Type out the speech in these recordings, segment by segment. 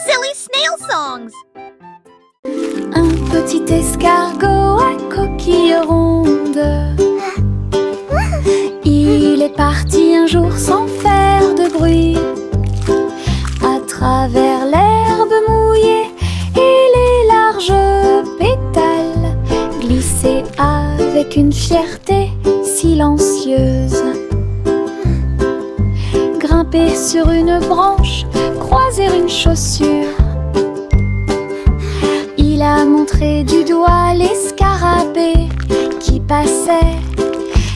silly snail songs. Un petit escargot à coquille ronde. Il est parti un jour sans faire de bruit, à travers l'herbe mouillée et les larges pétales, glisser avec une fierté silencieuse. Grimper sur une branche, croiser une chaussure. Il a montré du doigt les scarabées qui passaient.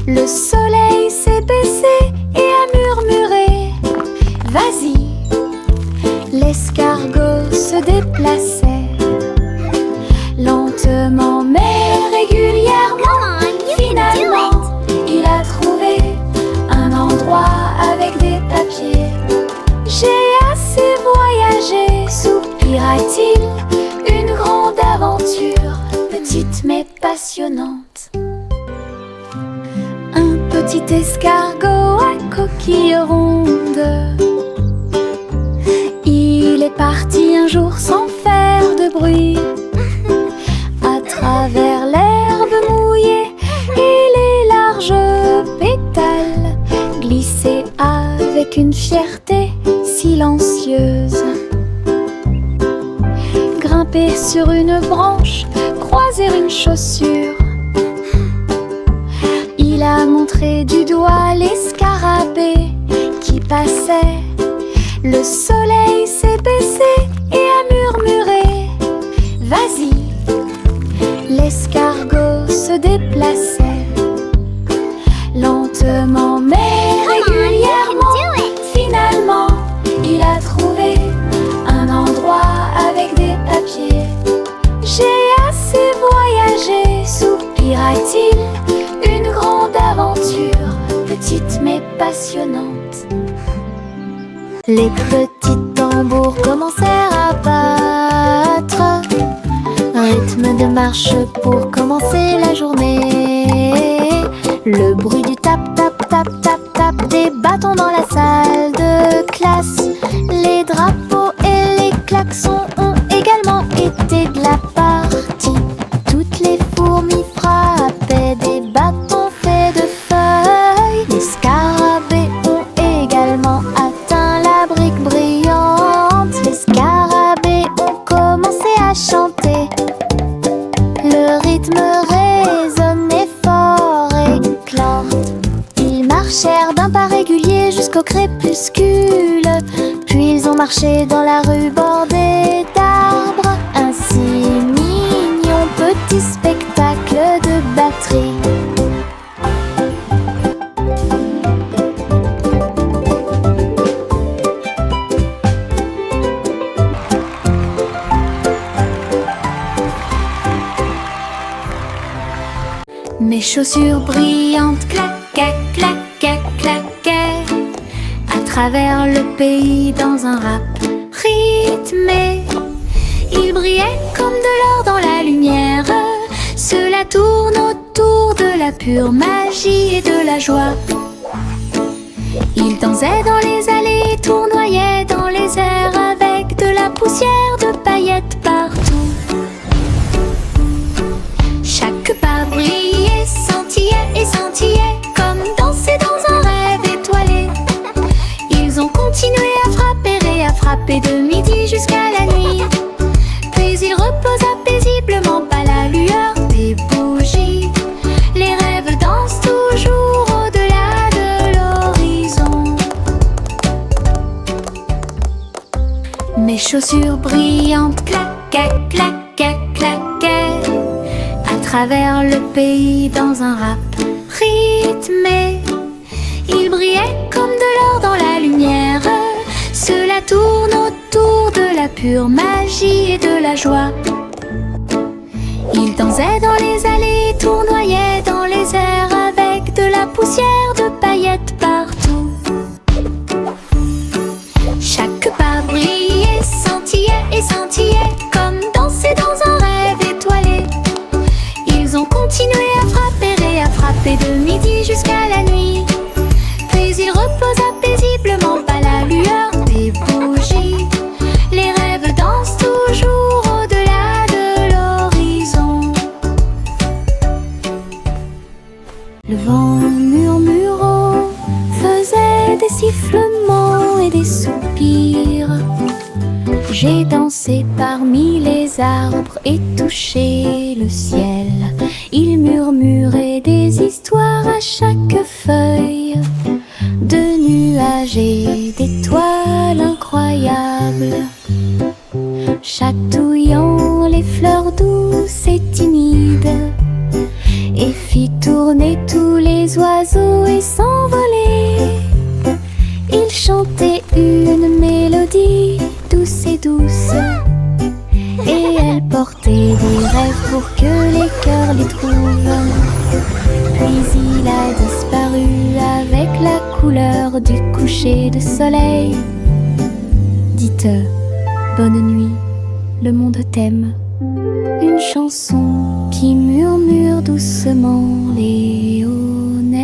Le soleil s'est baissé et a murmuré: vas-y. L'escargot se déplaçait lentement mais régulièrement. Finalement, il a trouvé un endroit avec des papiers. J'ai assez voyagé, soupira-t-il. Une grande aventure, petite mais passionnante. Un petit escargot à coquille ronde. Il est parti un jour sans faire de bruit, à travers l'herbe mouillée et les larges pétales, glisser avec une fierté silencieuse. Grimper sur une branche, croiser une chaussure. Il a montré du doigt les scarabées qui passaient. Le soleil s'est baissé et a murmuré: vas-y. L'escargot se déplaçait lentement mais régulièrement. Finalement, il a trouvé un endroit avec des papiers. J'ai assez voyagé, soupira-t-il. Une grande aventure, petite mais passionnante. Les petits tambours commencèrent à battre, rythme de marche pour commencer la journée. Le bruit du tap tap tap tap tap des bâtons dans la salle de classe. Les drapeaux et les klaxons ont également été de la partie. Toutes les fourmis frappaient des bâtons faits de feuilles. Les scarabées ont également atteint la brique brillante. Les scarabées ont commencé à chanter. Le rythme résonnait fort et clair. Ils marchèrent d'un pas régulier jusqu'au crépuscule. Puis ils ont marché dans la rue bordée d'arbres. Un si mignon petit spectacle de batterie. Mes chaussures brillantes claquaient, claquaient, claquaient à travers le pays dans un rap rythmé. Ils brillaient comme de l'or dans la lumière. Cela tourne autour de la pure magie et de la joie. Ils dansaient dans les allées, tournoyaient dans les airs avec de la poussière de paillettes partout. Chaque pas brillait, scintillait et scintillait comme danser dans un rêve étoilé. Ils ont continué à frapper et à frapper de midi jusqu'à la nuit. Puis ils reposaient paisiblement par la lueur des bougies. Les rêves dansent toujours au-delà de l'horizon. Mes chaussures brillantes claquaient, claquaient, claquaient à travers le pays dans un rap rythmé. Ils brillaient comme de l'or dans la lumière. Cela tourne autour de la pure magie et de la joie. Ils dansaient dans les allées, tournoyaient dans les airs avec de la poussière de paillettes partout. Chaque pas brillait, scintillait et scintillait comme danser dans un rêve étoilé. Ils ont continué à frapper et à frapper de midi jusqu'à la nuit. Puis ils reposaient paisiblement par la lueur des bougies. Les rêves sifflements et des soupirs. J'ai dansé parmi les arbres et touché le ciel. Il murmurait des histoires à chaque feuille, de nuages et d'étoiles incroyables, chatouillant les fleurs douces et timides, et fit tourner tous les oiseaux et s'envoler. Il chantait une mélodie douce et douce, et elle portait des rêves pour que les cœurs les trouvent. Puis il a disparu avec la couleur du coucher de soleil. Dites bonne nuit, le monde t'aime. Une chanson qui murmure doucement et honnêtement.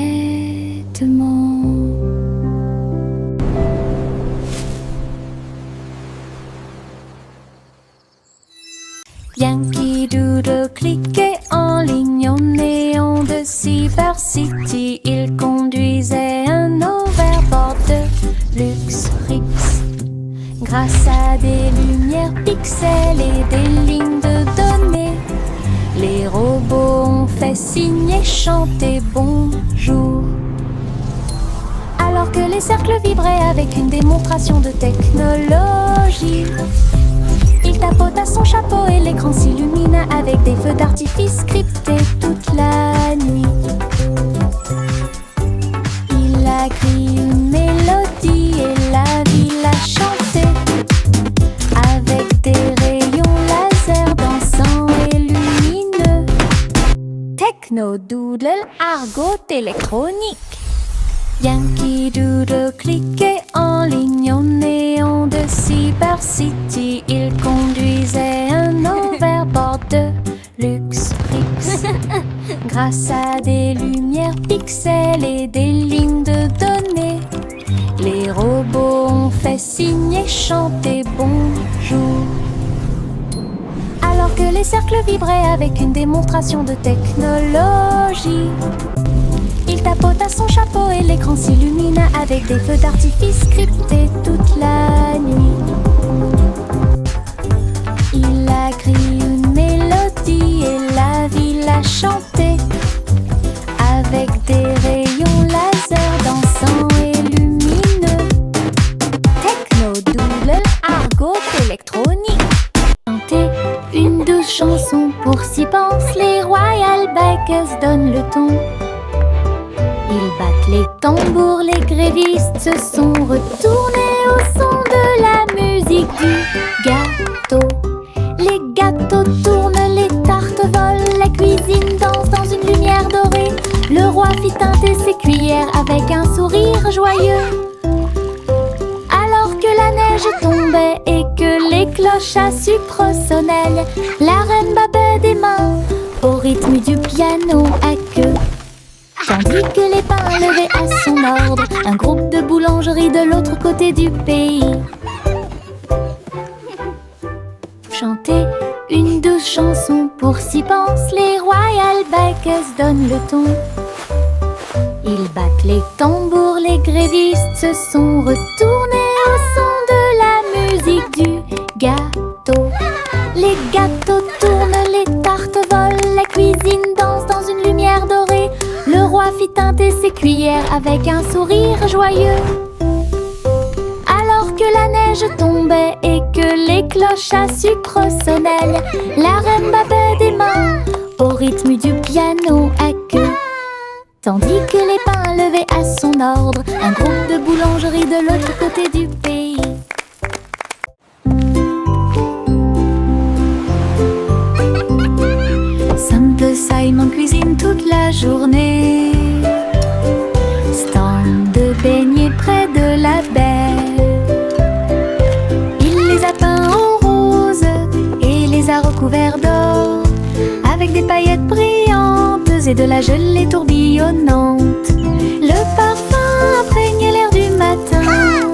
Yankee Doodle cliquait en ligne au néon de Cyber City. Il conduisait un overboard de luxe Rix. Grâce à des lumières pixels et des lignes de données, les robots ont fait signe et chanter bonjour. Alors que les cercles vibraient avec une démonstration de technologie, il tapota son chapeau et l'écran s'illumina avec des feux d'artifice scriptés toute la nuit. Il a crié une mélodie et la ville a chanté avec des rayons laser dansants et lumineux. Techno Doodle, argot électronique. Yankee Doodle cliquait en ligne au néon de Cyber City. Il conduisait un overboard de luxe Rix. Grâce à des lumières pixels et des lignes de données, les robots ont fait signe et chanter bonjour. Alors que les cercles vibraient avec une démonstration de technologie, il tapota son chapeau et l'écran s'illumina avec des feux d'artifice scriptés toute la nuit. Il a crié une mélodie et la ville a chanté avec des rayons laser dansants et lumineux. Techno Doodle, argot électronique. Chanter une douce chanson pour s'y pensent les Royal Bikers donnent le ton. Ils battent les tambours, les grévistes se sont retournés au son de la musique du gâteau. Les gâteaux tournent, les tartes volent, la cuisine danse dans une lumière dorée. Le roi fit teinter ses cuillères avec un sourire joyeux. Alors que la neige tombait et que les cloches à sucre sonnaient, la reine babait des mains au rythme du piano à queue. Tandis que les pains levaient à son ordre un groupe de boulangeries de l'autre côté du pays. Chanter une douce chanson pour s'y pensent les Royal Bikers donnent le ton. Ils battent les tambours, les grévistes se sont retournés au son de la musique du gâteau. Les gâteaux tournent, les tartes volent, la cuisine danse dans une lumière dorée. Le roi fit teinter ses cuillères avec un sourire joyeux. Alors que la neige tombait et que les cloches à sucre sonnaient, la reine babait des mains au rythme du piano à queue. Tandis que les pains levaient à son ordre un groupe de boulangeries de l'autre côté du pays. Simple Simon cuisine toute la journée. Stand de beignets près de la baie. Il les a peints en rose et les a recouverts d'or, avec des paillettes brillantes et de la gelée tourbillonnante. Le parfum imprègne l'air du matin.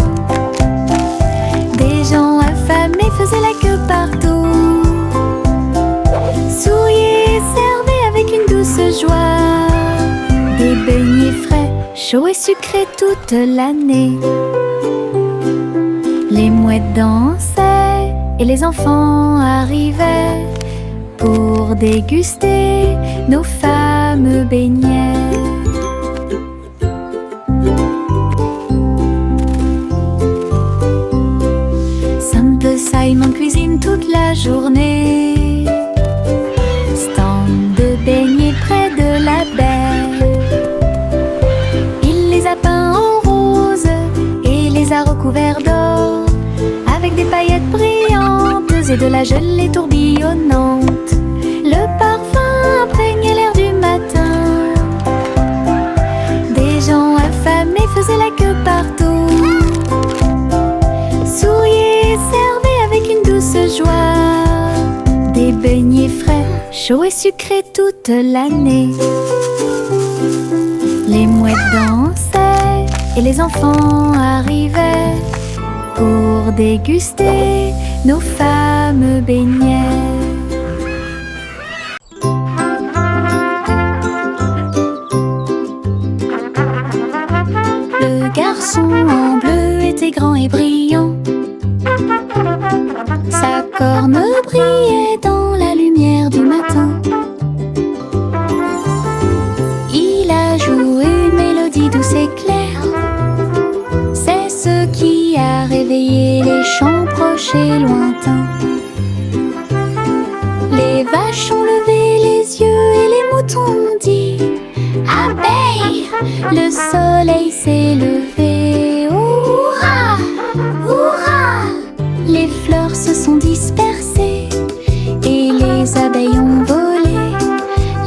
Des gens affamés faisaient la queue partout. Souriez et servez avec une douce joie. Des beignets frais, chauds et sucrés toute l'année. mouettes dansaient et les enfants arrivaient pour déguster nos fameux beignets. Simple Simon cuisine toute la journée. Stand de beignets près de la baie. Il les a peints en rose et les a recouverts d'or, avec des paillettes brillantes et de la gelée tourbillonnante. Le parfum imprégnait l'air du matin. Des gens affamés faisaient la queue partout. Souriaient et servaient avec une douce joie des beignets frais, chauds et sucrés toute l'année. Les mouettes dansaient et les enfants arrivaient pour déguster nos fameux beignets. Le garçon en bleu était grand et brillant. Sa corne brillait dans la lumière du matin. Il a joué une mélodie douce et claire. C'est ce qui a réveillé les champs proches et lointains. Les vaches ont levé les yeux et les moutons ont dit abeille, le soleil s'est levé. Hurrah, hurrah! Les fleurs se sont dispersées et les abeilles ont volé.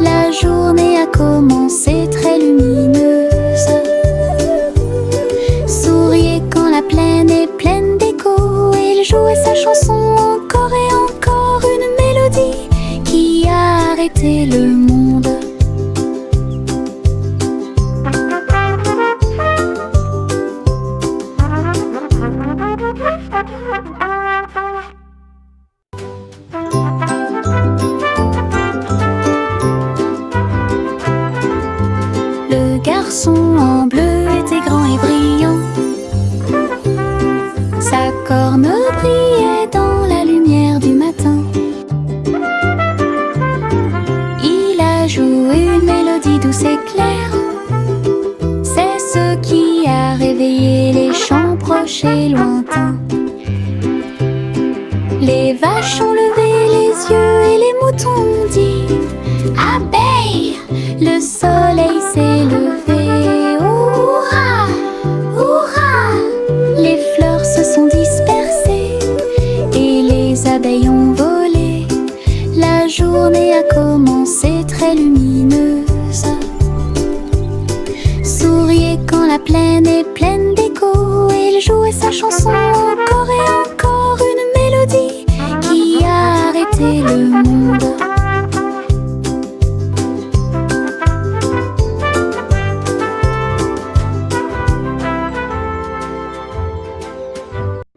La journée a commencé très lumineuse. Souriez quand la plaine est pleine d'écho. Et il jouait sa chanson encore et encore, une mélodie qui a arrêté le monde. Le garçon en bleu était grand et brillant. Sa corne brillait dans la lumière du matin. Il a joué une mélodie douce et claire. C'est ce qui a réveillé les champs proches et lointains. Les vaches ont levé les yeux et les moutons ont dit abeille, le soleil s'est levé. Hurrah, hurrah! Les fleurs se sont dispersées et les abeilles ont volé. La journée a commencé très lumineuse. Souriez quand la plaine est pleine d'écho. Et il jouait sa chanson encore et encore, une mélodie qui a arrêté le monde.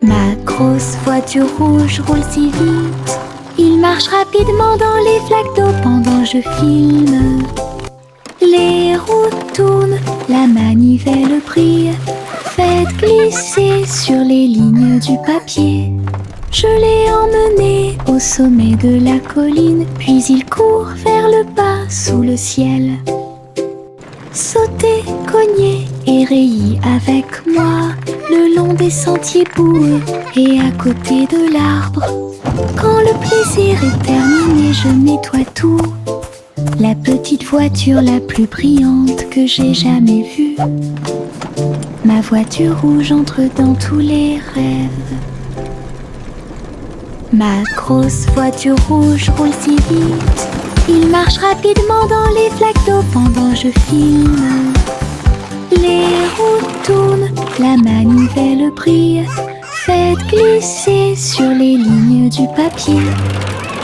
Ma grosse voiture rouge roule si vite. Il marche rapidement dans les flaques d'eau pendant que je filme. Les roues tournent, la manivelle brille. Faites glisser sur les lignes du papier. Je l'ai emmené au sommet de la colline, puis il court vers le bas sous le ciel. Sautez, cognez et rayez avec moi le long des sentiers boueux et à côté de l'arbre. Quand le plaisir est terminé, je nettoie tout. La petite voiture la plus brillante que j'ai jamais vue. Ma voiture rouge entre dans tous les rêves. Ma grosse voiture rouge roule si vite. Il marche rapidement dans les flaques d'eau pendant que je filme. Les roues tournent, la manivelle brille. Faites glisser sur les lignes du papier.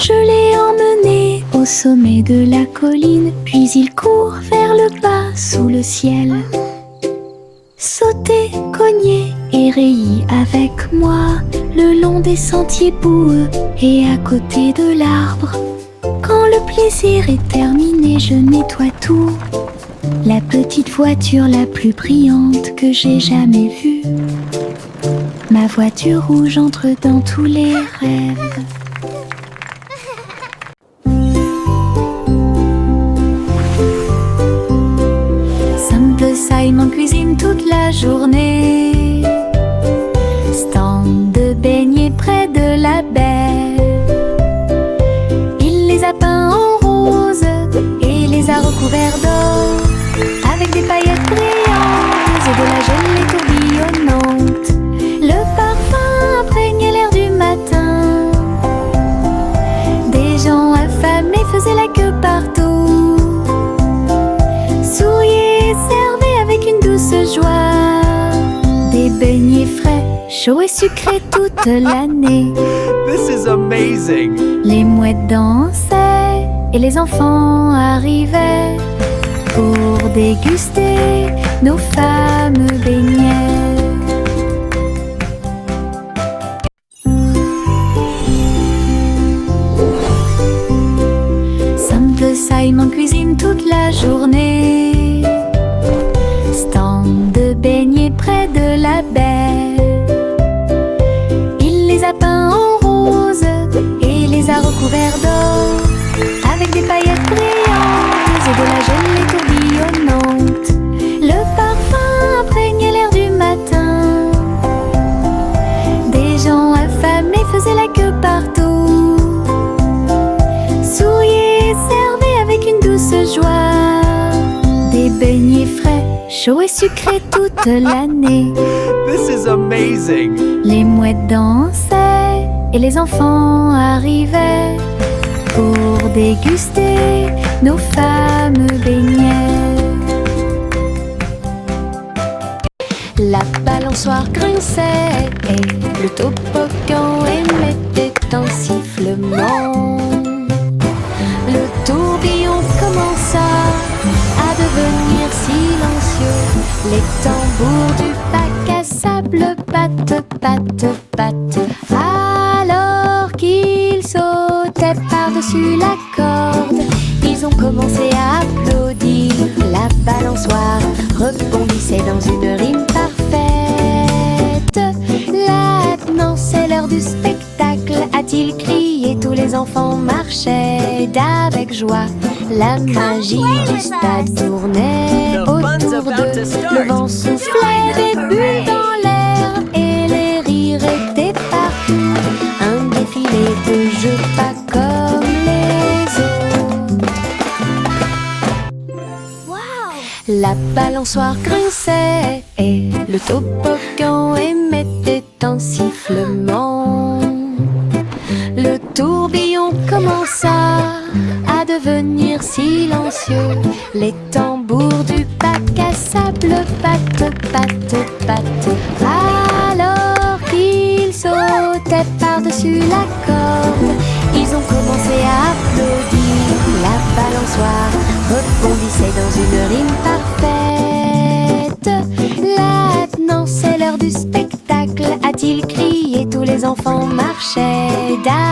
Je l'ai emmené au sommet de la colline, puis il court vers le bas sous le ciel. Sautez, cognez et rayez avec moi le long des sentiers boueux et à côté de l'arbre. Quand le plaisir est terminé, je nettoie tout. La petite voiture la plus brillante que j'ai jamais vue. Ma voiture rouge entre dans tous les rêves. Simple Simon cuisine toute la journée. Stand de beignets près de la baie. Il les a peints en rose et les a recouverts d'or, avec des paillettes brillantes et de la gelée tourbillonnante. Le parfum imprégnait l'air du matin. Des gens affamés faisaient la queue partout. Souriaient et servaient avec une douce joie des beignets frais, chauds et sucrés toute l'année. This is amazing! Les mouettes dansaient et les enfants arrivaient pour déguster nos fameux beignets. Simple Simon cuisine toute la journée. Stand de beignets près de la baie. Il les a peints en rose et les a recouverts d'or, avec des paillettes brillantes et de la gelée tourbillonnante. Le parfum imprégnait l'air du matin. Des gens affamés faisaient la queue partout. Souriaient et servaient avec une douce joie des beignets frais, chauds et sucrés toute l'année. This is amazing! Les mouettes dansaient et les enfants arrivaient pour déguster nos fameux beignets. La balançoire grinçait et le toboggan émettait un sifflement. Le tourbillon commença à devenir silencieux. Les tambours du bac à sable battent, battent, battent. Alors qu'ils sautaient par-dessus la corde, ils ont commencé à applaudir. La balançoire rebondissait dans une rime parfaite. Maintenant c'est l'heure du spectacle, a-t-il crié. Tous les enfants marchaient avec joie. La magie du stade tournait autour d'eux. Le vent soufflait des bulles dans l'air et les rires étaient partout. Un défilé de jeux pas comme les autres. La balançoire grinçait et le toboggan émettait un sifflement. Le tourbillon commença à devenir silencieux. Les tambours du bac à sable battent, battent, battent. Alors qu'ils sautaient par-dessus la corde, ils ont commencé à applaudir. La balançoire rebondissait dans une rime parfaite. Maintenant c'est l'heure du spectacle, a-t-il crié. Tous les enfants marchaient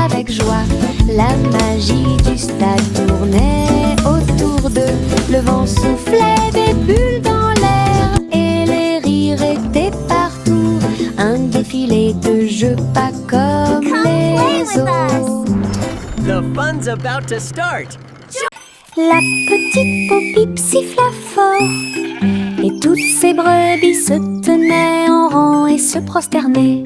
avec joie. La magie du stade tournait autour d'eux. Le vent soufflait des bulles dans l'air et les rires étaient partout. Un défilé de jeux pas comme les autres. The fun's about to start! La petite Bo-Bip siffla fort et toutes ses brebis se tenaient en rang et se prosternaient.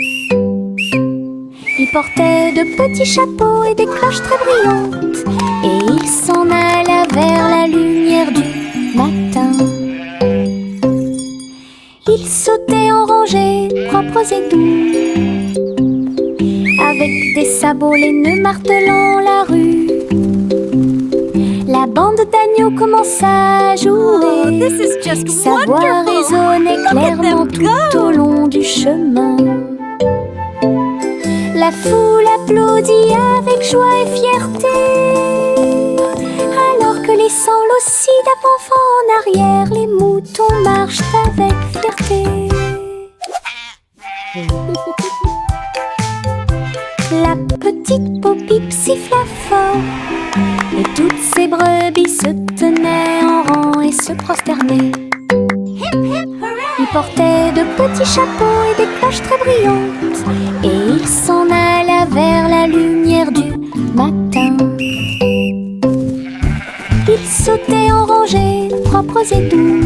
Ils portaient de petits chapeaux et des cloches très brillantes, et ils s'en alla vers la lumière du matin. Ils sautaient en rangées propres et doux, avec des sabots laineux martelant la rue. La bande d'agneaux commença à jouer. Sa voix résonnait clairement tout au long du chemin. La foule applaudit avec joie et fierté, alors que laissant l'ossie d'avant en arrière, les moutons marchent avec fierté. La petite Bo-Bip siffla fort et toutes ses brebis se tenaient en rang et se prosternaient. Ils portaient de petits chapeaux et des cloches très brillantes, rose et doux.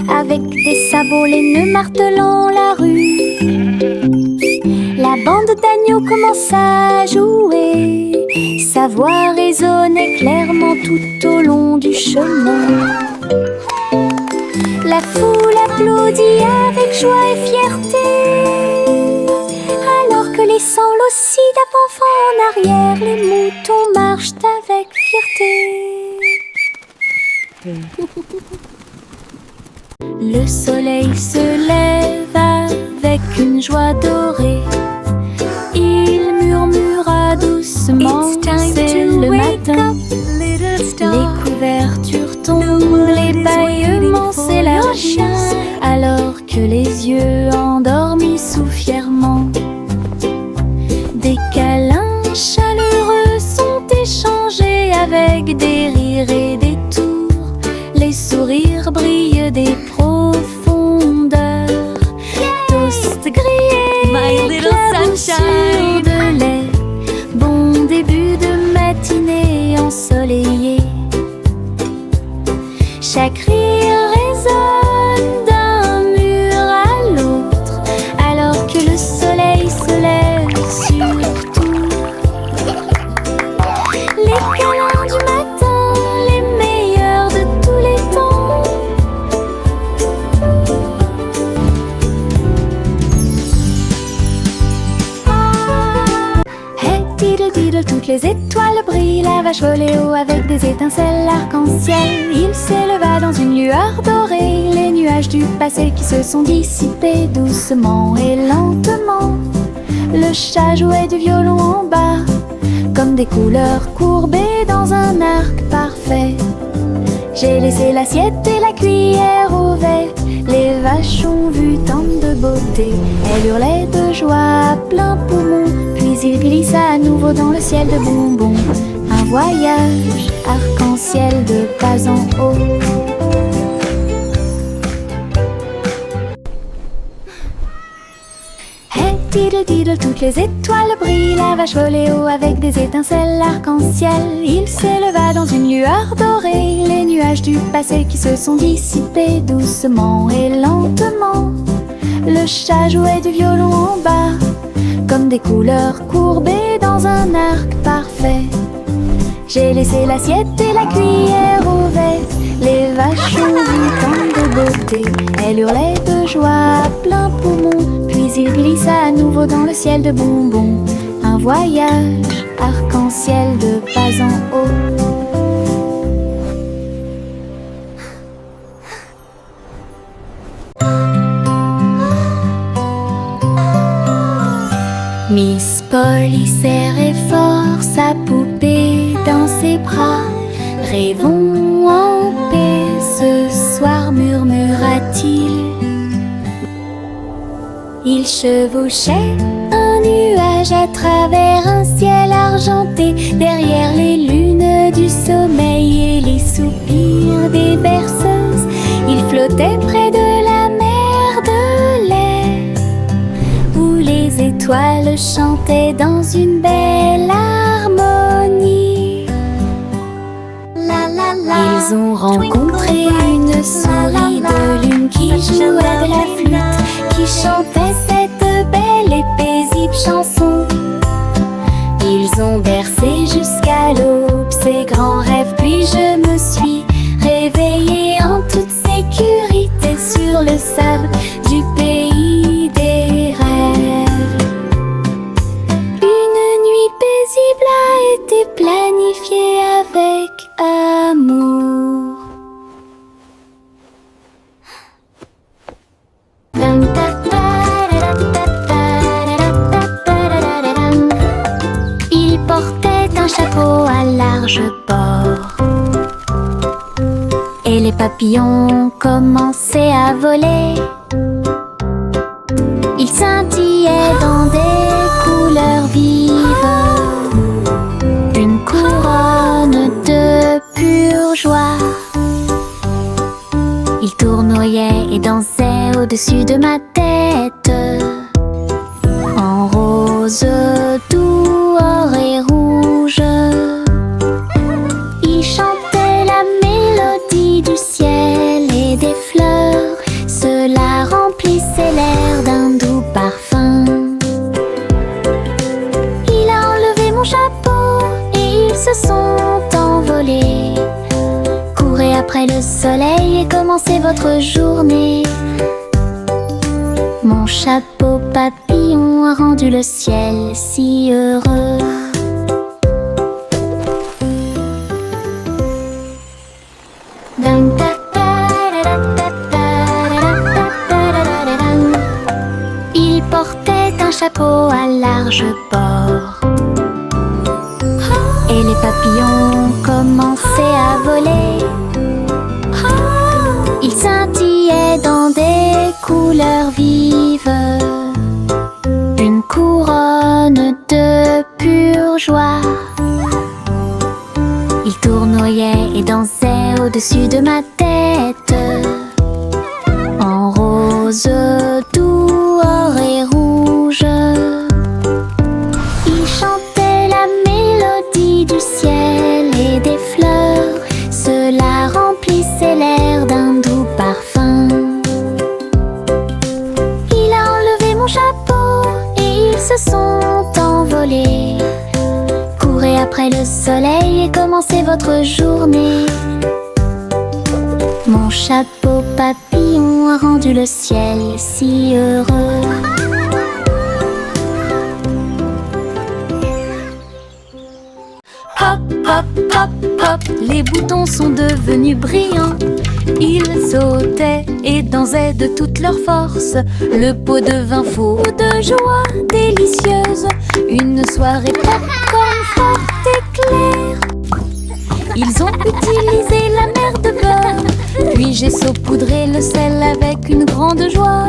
Avec des sabots laineux martelant la rue, la bande d'agneaux commence à jouer. Sa voix résonnait clairement tout au long du chemin. La foule applaudit avec joie et fierté, alors que laissant l'ossie d'avant en arrière, les moutons marchent avec fierté. Le soleil se lève avec une joie dorée. Il murmura doucement, c'est le matin. Les couvertures tombent, les bâillements s'élargissent, alors que les yeux endormis souffrent fièrement. Des câlins chaleureux sont échangés avec des rires et des tours. Les sourires brillent des profondeurs. Toast grillé, My little éclaboussure sunshine. de lait. Bon début de matinée ensoleillée. Chaque rire résonne d'un mur à l'autre, alors que le soleil se lève sur tout. Les câlins du matin, les meilleurs de tous les temps. Hey diddle diddle, toutes les étoiles brillent. La vache volait haut avec des étincelles arc-en-ciel. Il s'éleva dans une lueur dorée. Les nuages du passé qui se sont dissipés doucement et lentement. Le chat jouait du violon en bas, comme des couleurs courbées dans un arc parfait. J'ai laissé l'assiette et la cuillère au vert. Les vaches ont vu tant de beauté. Elles hurlaient de joie à plein poumon. Puis il glissa à nouveau dans le ciel de bonbons. Un voyage arc-en-ciel de pas en haut. Hey diddle diddle, toutes les étoiles brillent. La vache volait haut avec des étincelles arc-en-ciel. Il s'éleva dans une lueur dorée. Les nuages du passé qui se sont dissipés doucement et lentement. Le chat jouait du violon en bas, comme des couleurs courbées dans un arc parfait. J'ai laissé l'assiette et la cuillère au vert. Les vaches ont vu tant de beauté. Elles hurlaient de joie à plein poumon. Puis il glissa à nouveau dans le ciel de bonbons. Un voyage arc-en-ciel de pas en haut. Miss Polly serrait fort sa poupée dans ses bras. Rêvons en paix ce soir, murmura-t-il. Il chevauchait un nuage à travers un ciel argenté, derrière les lunes du sommeil et les soupirs des berceuses. Il flottait près de la mer de lait, où les étoiles chantaient dans une belle harmonie. Ils ont rencontré une souris de lune qui jouait de la flûte, qui chantait cette belle et paisible chanson. Ils ont bercé jusqu'à l'aube ces grands rêves, puis je me suis réveillée en toute sécurité sur le sable du pays des rêves. Une nuit paisible a été planifiée avec amour. Il portait un chapeau à large bord, et les papillons commençaient à voler. Ils scintillaient dans des couleurs vives, une couronne de pure joie. Ils tournoyaient et dansaient au-dessus de ma tête, en rose doux, or et rouge. Ils chantaient la mélodie votre journée. Mon chapeau papillon a rendu le ciel si heureux. Il portait un chapeau à large bord et les papillons commençaient à voler. Ils scintillaient dans des couleurs vives, une couronne de pure joie. Ils tournoyaient et dansaient au-dessus de ma tête, en rose, doux, or et rouge. Ils chantaient la mélodie du ciel et des fleurs. Cela remplissait l'air d'un doux parfum. Il a enlevé mon chapeau et ils se sont envolés. Courez après le soleil et commencez votre journée. Mon chapeau papillon a rendu le ciel si heureux. Hop, hop, hop, hop, les boutons sont devenus brillants. Ils sautaient et dansaient de toute leur force. Le pot devint fou de joie délicieuse. Une soirée popcorn forte et claire. Ils ont utilisé la mer de beurre, puis j'ai saupoudré le sel avec une grande joie.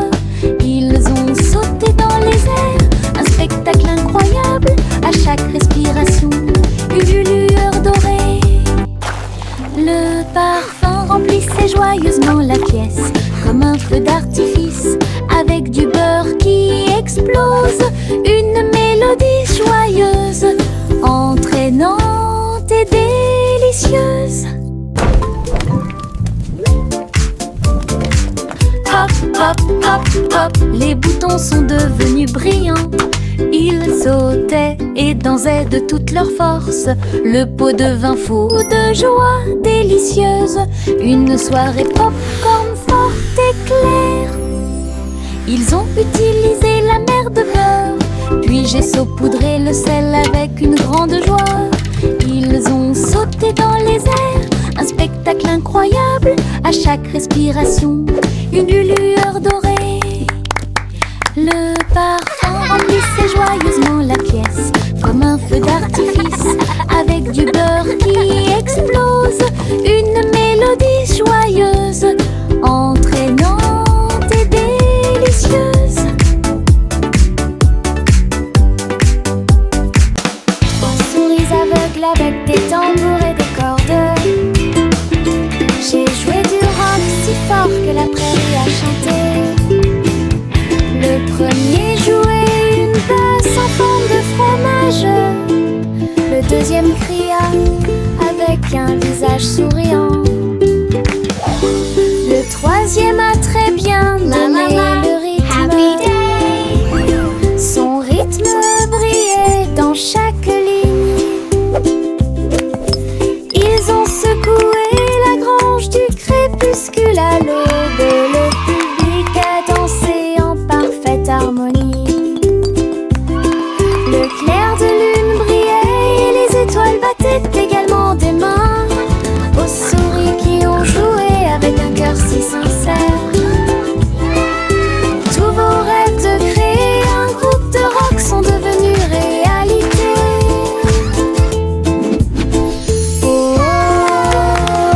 Ils ont sauté dans les airs, un spectacle incroyable. À chaque respiration, une lueur dorée. Le parfum remplissait joyeusement la pièce, comme un feu d'artifice, avec du beurre qui explose. Une mélodie joyeuse, entraînante et délicieuse. Hop, hop, hop, hop, les boutons sont devenus brillants. Ils sautaient et dansaient de toute leur force. Le pot devint fou de joie délicieuse. Une soirée popcorn forte et claire. Ils ont utilisé la mer de beurre, puis j'ai saupoudré le sel avec une grande joie. Ils ont sauté dans les airs, un spectacle incroyable. À chaque respiration, une lueur dorée. Le parfum remplissait joyeusement la pièce, comme un feu d'artifice, avec du beurre qui explose. Une mélodie joyeuse, entraînante et délicieuse. Souris aveugles avec des tambours et des cordes. J'ai joué du rock si fort que la prairie a chanté. Le premier jouait une basse en forme de fromage. Le deuxième cria avec un visage souriant. Le troisième a très bien donné le rythme. Son rythme brillait dans chaque ligne. Ils ont secoué la grange du crépuscule à l'aube et le public a dansé en parfaite harmonie. Le clair de lune brillait et les étoiles battaient également des mains aux souris qui ont joué avec un cœur si sincère. Tous vos rêves de créer un groupe de rock sont devenus réalité. Oh, oh, oh,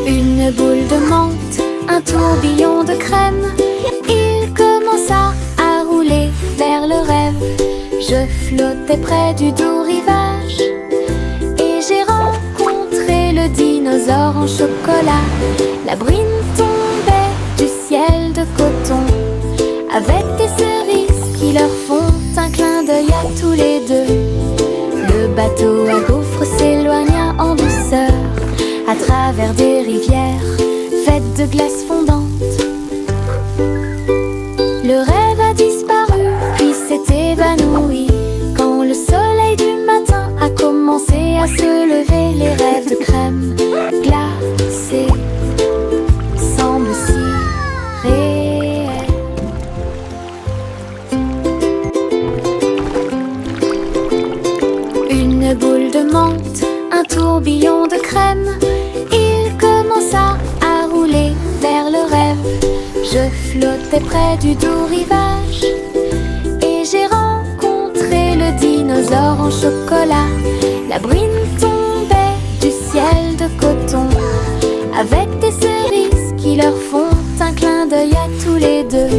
Une boule de menthe, un tourbillon de crème. Il commença à rouler vers le rêve. Je flottais près du doux rivage et j'ai rencontré le dinosaure en chocolat. La bruine tombait du ciel de coton avec des cerises qui leur font un clin d'œil à tous les deux. Le bateau à gaufres s'éloigna en douceur à travers des rivières faites de glace fondante. Le rêve a disparu à se lever, les rêves de crème glacée semblent si réels. Une boule de menthe, un tourbillon de crème, il commença à rouler vers le rêve. Je flottais près du doux rivage et j'ai rencontré le dinosaure en chocolat. La bruine tombait du ciel de coton avec des cerises qui leur font un clin d'œil à tous les deux.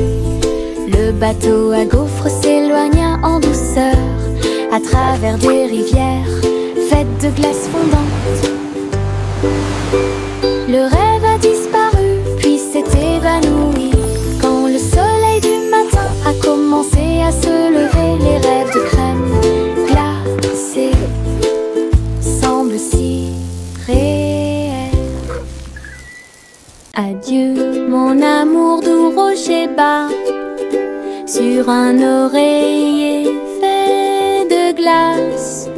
Le bateau à gaufres s'éloigna en douceur à travers des rivières faites de glace fondante. Le rêve a disparu puis s'est évanoui quand le soleil du matin a commencé à se lever. Les rêves de crème glacée semblent si réels. Adieu mon amour doux rocher bas sur un oreiller fait de glace.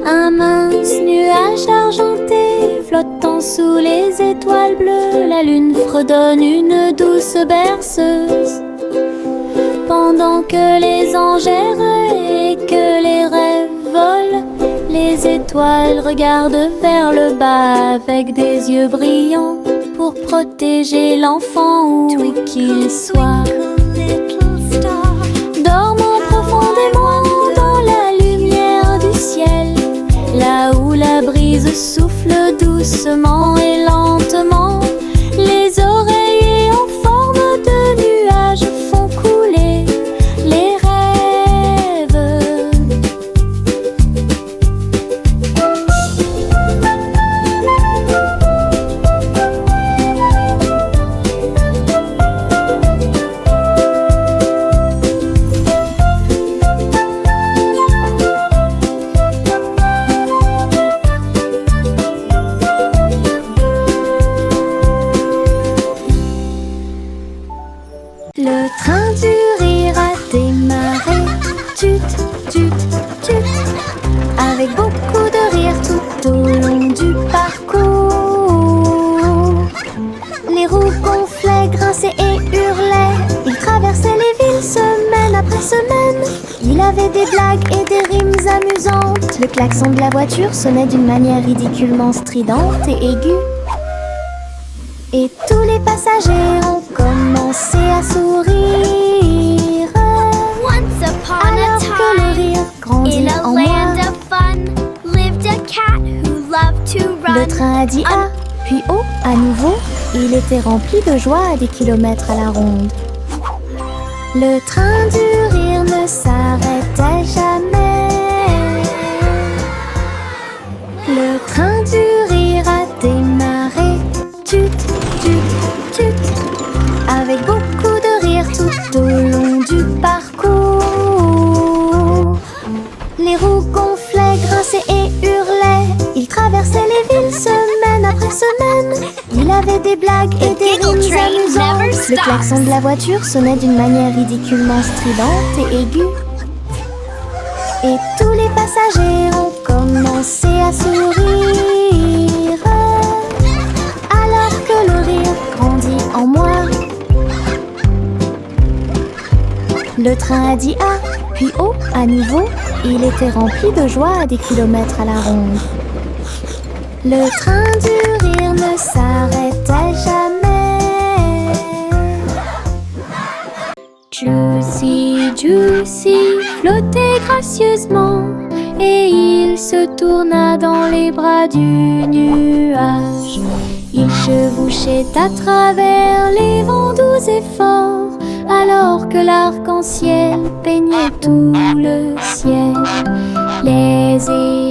Un mince nuage argenté flottant sous les étoiles bleues. La lune fredonne une douce berceuse pendant que les anges errent et que les rêves volent. Les étoiles regardent vers le bas avec des yeux brillants pour protéger l'enfant où qu'il soit. Dormons profondément dans la lumière du ciel, là où la brise souffle doucement et lentement. Les oreillers en forme de nuages font couler les rêves. Le train du rire a démarré, tut, tut, tut, avec beaucoup de rire tout au long du parcours. Les roues gonflaient, grinçaient et hurlaient. Il traversait les villes semaine après semaine. Il avait des blagues et des rimes amusantes. Le klaxon de la voiture sonnait d'une manière ridiculement stridente et aiguë. Et tous les passagers ont commencé à sourire. Once upon a Alors que le time, rire grandit in a en moi, land of fun, lived a cat who loved to le run. train a dit A, puis O à nouveau. Il était rempli de joie à des kilomètres à la ronde. Le train du rire ne s'arrêtait jamais. Le train du rire a démarré, tut, tut, tut, avec beaucoup de rire tout au long du parcours. Les roues gonflaient, grinçaient et hurlaient. Il traversait les villes semaine après semaine. Il avait des blagues et des giggle rimes train amusantes. never Le stops. klaxon de la voiture sonnait d'une manière ridiculement stridente et aiguë. Et tous les passagers ont commencé à sourire. Alors que le rire grandit en moi, le train a dit A, puis O à nouveau. Il était rempli de joie à des kilomètres à la ronde. Le train du rire ne s'arrêtait jamais. Juicy, Juicy flottait gracieusement et il se tourna dans les bras du nuage. Il chevauchait à travers les vents doux et forts alors que l'arc-en-ciel peignait tout le ciel. Les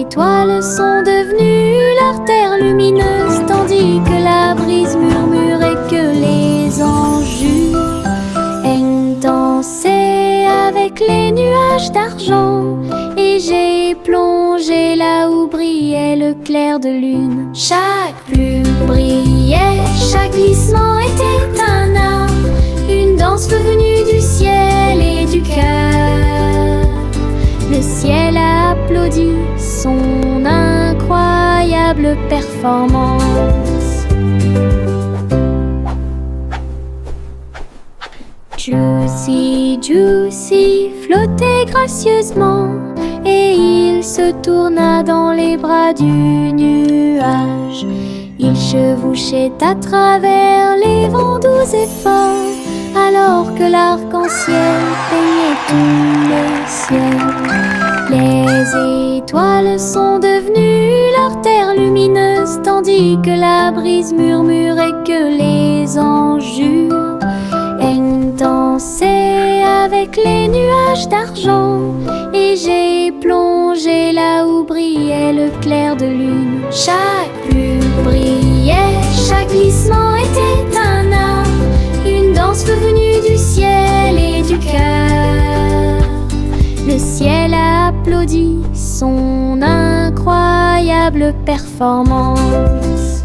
étoiles sont devenues l'artère lumineuse tandis que la brise murmurait que les anges jurent. Elle dansait avec les nuages d'argent et j'ai plongé là où brillait le clair de lune. Chaque plume brillait, chaque glissement était un art, une danse venue du ciel et du cœur. Le ciel a applaudi son âme. incroyable performance. Juicy, Juicy flottait gracieusement et il se tourna dans les bras du nuage. Il chevauchait à travers les vents doux et forts, alors que l'arc-en-ciel peignait tout le ciel. Les étoiles sont devenues leur terre lumineuse, tandis que la brise murmure et que les anges jurent. Elle dansait avec les nuages d'argent, et j'ai plongé là où brillait le clair de lune. Chaque plume brillait, chaque glissement était un art, une danse venue du ciel et du cœur. Le ciel a applaudi son incroyable performance.